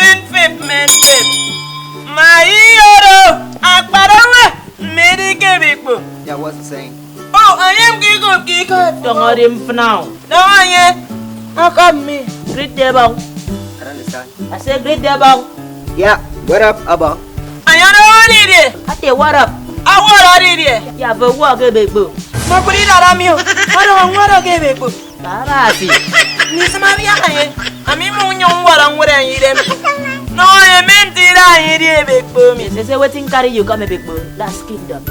Men fip. My hero. Akbaranga. Medike people. Yeah, what's it saying? Oh, I am Gigo. Don't worry him for now. No, I am. How come me? Greet the abang. I don't understand. I say greet the abang. Yeah, what up, Abba? I am the I say what up? I want to Yeah, but what a big boo. Mapuri Ramio. I don't want to give it. Barasi. Miss Maria, I mean, what I'm going to eat them. No, I meant it. I eat a big boom. They say what thing carry you come a big boo. Last kingdom.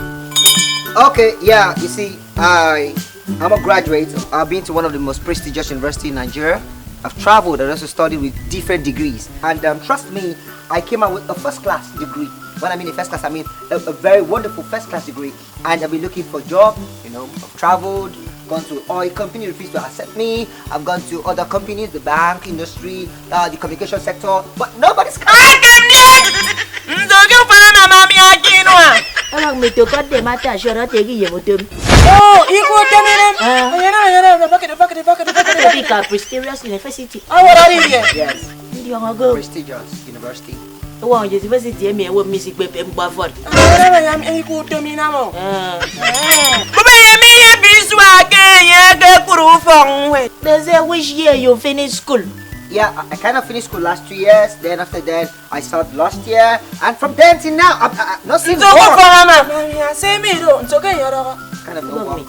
Okay, yeah, you see, I'm a graduate. I've been to one of the most prestigious universities in Nigeria. I've traveled and also studied with different degrees. And trust me, I came out with a first-class degree. When I mean a first class, I mean a very wonderful first-class degree. And I've been looking for a job, you know. I've traveled, gone to oil company, refused to accept me. I've gone to other companies, the bank industry, the communication sector, but nobody's coming. Abang me to cut the matter, sure not taking you to Oh, equal to me. pick up prestigious university. I want to eat. Yes, You go. prestigious university. The one university, me with music with him Bufford. I am equal to me now. They say which year you finish school? Yeah, I kind of finished school last 2 years. Then after that, I started last year. And from then till now, I'm not seeing work. Kind of no work.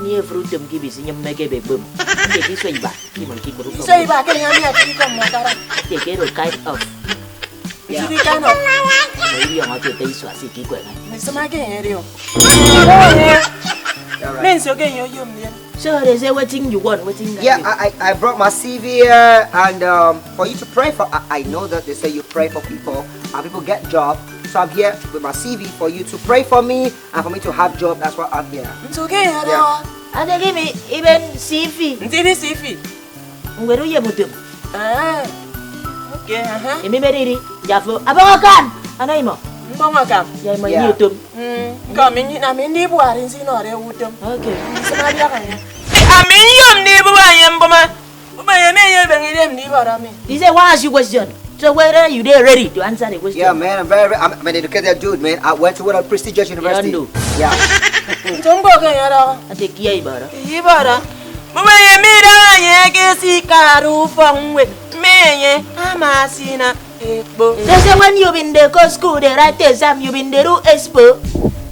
Near fruit them give us in make a big boom. Take this way back. Keep on keep on. Say back in your Take care of kind of. Yeah. Kind of. Maybe I'm out to taste what city going. Mr. Maggie, Yeah, right. Men's again, you. So they say what thing you want, what thing Yeah, I brought my CV here, and for you to pray for, I know that they say you pray for people and people get job. So I'm here with my CV for you to pray for me and for me to have job. That's why I'm here. It's okay, Yeah. and they give me even CV. It's CV. Where do you move? Ah, okay, Emi meriri, Jafo. Abangakan, anay mo? Mbonga Yay mo Yeah. YouTube. Kami na mindi buharin sinore utom. Okay. Samaria kanya. Amin yom ni buhayen buma. Buhayen me bengidem ni barami. He say, why ask you question? So whether you there ready to answer the question? Yeah, man, I'm an educated dude, man. I went to one of the prestigious university. Yondo. Yeah. Tongo kanya ra. Ate kiya ibara. Ibara. Buhayen mi da ye ke si karu fongwe. Meye amasina ekbo. They say when you been there go school, they write the exam, you been there do expo.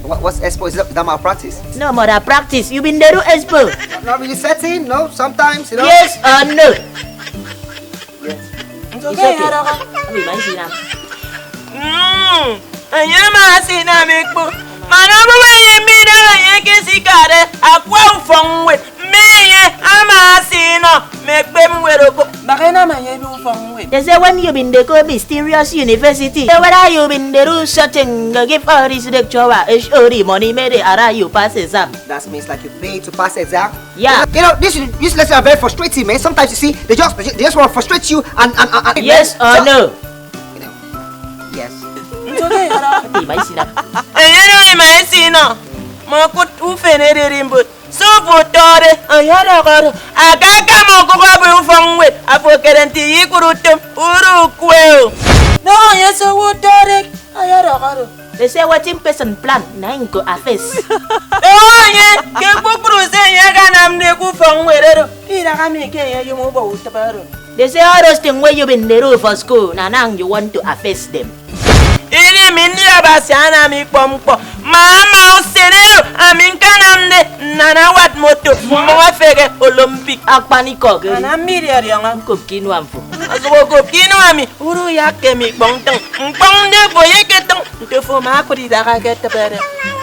What's expo? Is that malpractice? No more that practice, you been there do expo. Not really setting, no. Sometimes, you know. Yes or no? Yes. It's okay. Abi mai sina. Ayamasina ekbo. Mana buhayen mi da ye ke si kare akwa fongwe. Meye amasina mekbem weroko. Bakena maye bi fongwe. They say when you been there go mysterious university, so whether you been there do certain give all this lecture, HOD money made it, ara you pass exam. That means like you pay to pass exam. Yeah. You know, these lessons are very frustrating, man. Sometimes you see, they just want to frustrate you and Yes or no? You know. Yes. Abi mai sina. Ayero mai sino. Makut ufenere rimbo. So votore ayara garo. Agaga moko babu fongwe. Apokerenti yikurutum urukwe. No, yes votore ayara garo. They say what in person plan na inko affairs. Oh yeah, ke bukruze yaga namne ku fongwe rero. Ira kami ke ya yumo bo utabaro. They say all those things where you been there for school, na nang you want to affairs them. Ini mindi abasiana mi pompo. Mama usenero aminkanamne nana wat moto. Mwa fege Olympic. Akpaniko ke. Ana miri arianga. Kop kinwamfo. Azuko kinwami uru yake mi bongtong. Mbonde boyeketong. Ndefo makuri daga ketebere.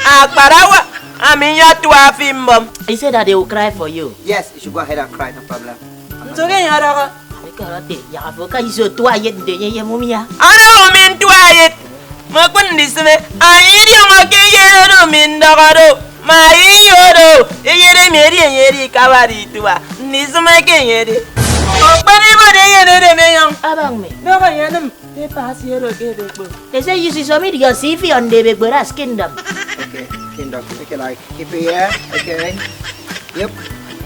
Akbarawa aminya tuwa fimbom. He said that they will cry for you. Yes, you should go ahead and cry, no problem. Nzoge yaraga. Karate, ya foka iso tuwa yet de mumia. Ana omen tuwa yet. Makundisme ayiri ngoke yero mindagaro. Mai yoro yere meri yeri kabari tuwa. Nisme ke yere. Okbani bode yere meyang. Abang me. Naga yanam. They pass yero ke bebo. They say you see submit your CV on the big brass kingdom. Okay, kingdom. Okay, like keep it here. Okay.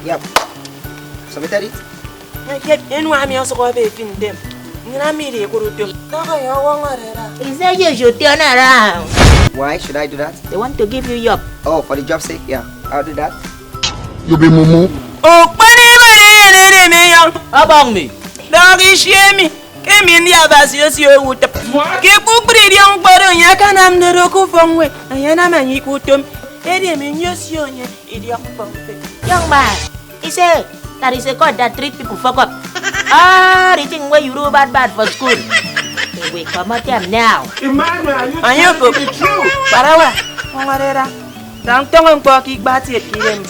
Yep. Submitted it. Yep, enwa mi osoko be fin dem. Nina miri kurutum. Taka ya wangarera. He said you should turn around. Why should I do that? They want to give you job. Oh, for the job's sake, yeah, I'll do that. You be mumu. Oh, pani bani me young. Abang me. Dagi shemi. Kemi ndi abasi yosi owuta. Ke kupri young baro nyaka nam neroku fongwe. Ayana manyi kutum. Edi me nyosi onye idi akupongwe. Young man, he said that is a god that treat people fuck up. Ah, the thing where you do bad for school. They will come at them now. Anyoko. Barawa. Wangarera. Dang tongon kwa kikbati ekirembo.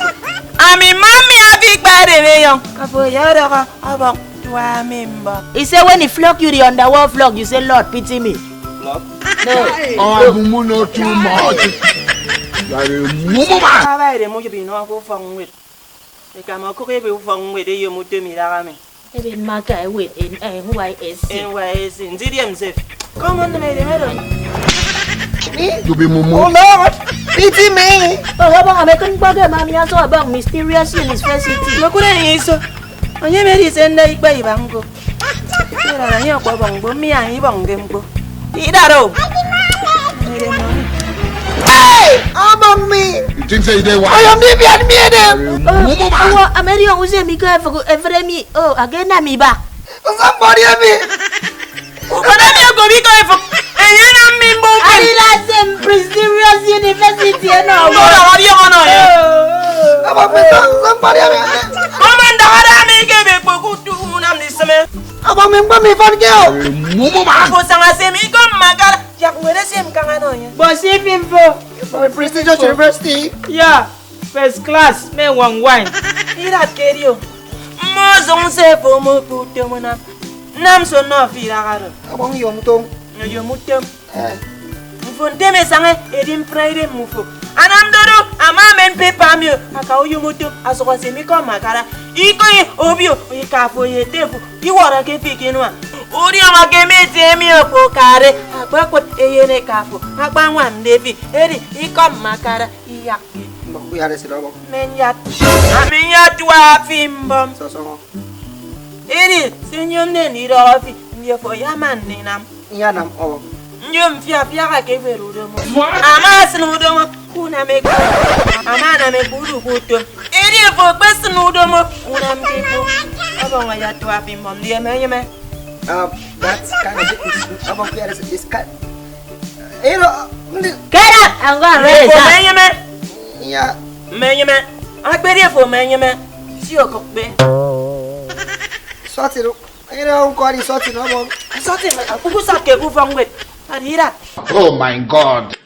Ami mami abik bare me young. Apo yara abang tuwa member. He said when he flog you the underworld flog, you say Lord pity me. Lord? No. Oh, mumu no too much. You are a mumu man. Abaire mo yo bino ko fongwe. E kama ko ke be fongwe de yo mutemi la game. Even Maka with in NYSC. NYS ndiri mzef. Come on me de mero. Me? You be Oh mumu. Lord, pity me. Oh, abang American bagay mami aso abang mysterious university. Yo kure ni iso. Onye me di senda igba ibango. Era na yo kwa bongo mi an ibongemgo. Idaro. Hey, among me. You think say they I want? am maybe admit them. Mumu man. Oh, American uze mi ka every me. Oh, again na mi ba. Somebody help me. Ukana mi go bi ko efo. Enye na mi mbo. Adila same mysterious university no. Ngora wari yo no ye. Among me, somebody help me. Komanda hara mi ke be poku tu nam ni seme. Among me fun girl. Mumu man. Ko sanga semi ko magara. Ya ngere sem kanga no ye. But if info. From a prestigious university. Yeah. First class, me one wine. Irat kerio. Mo zong se fo mo puto mo na. Nam so no fi la garo. Among you, Mutong. Yo mutem. Mfonte me sanga edim Friday mufo. Anam dodo ama men pepa mi aka oyo mutem asoko se mi ko makara. Iko ye obio o ka fo ye tefu. Iwora ke pikinwa. Uri ama ke me te mi ko kare. Agbako eyene ka fo. Agba nwa ndevi. Eri iko makara iyake. We had a sit down. Menyat. Aminyat wa fimbom. So. Eri senyom ne ni ro fi. Ndiye fo yaman ni nam. Yeah, nam. Oh. Nyom fia ka ke verudo mo. Ama snudo mo kuna me ko. Ama na me kudu kuto. Eri fo pe snudo mo una me ko. Aba wa ya twa fi mom die me yeme. That's kind of it. Among me, it's kind. You know. Get up! I'm going to Me raise fo me up. yeme. Yeah. Me yeme. Agbere fo me yeme. Si o ko pe. Sort it. You know, God is sorting. Sote me akuku sa ke ku fangwe. Adira. Oh my God.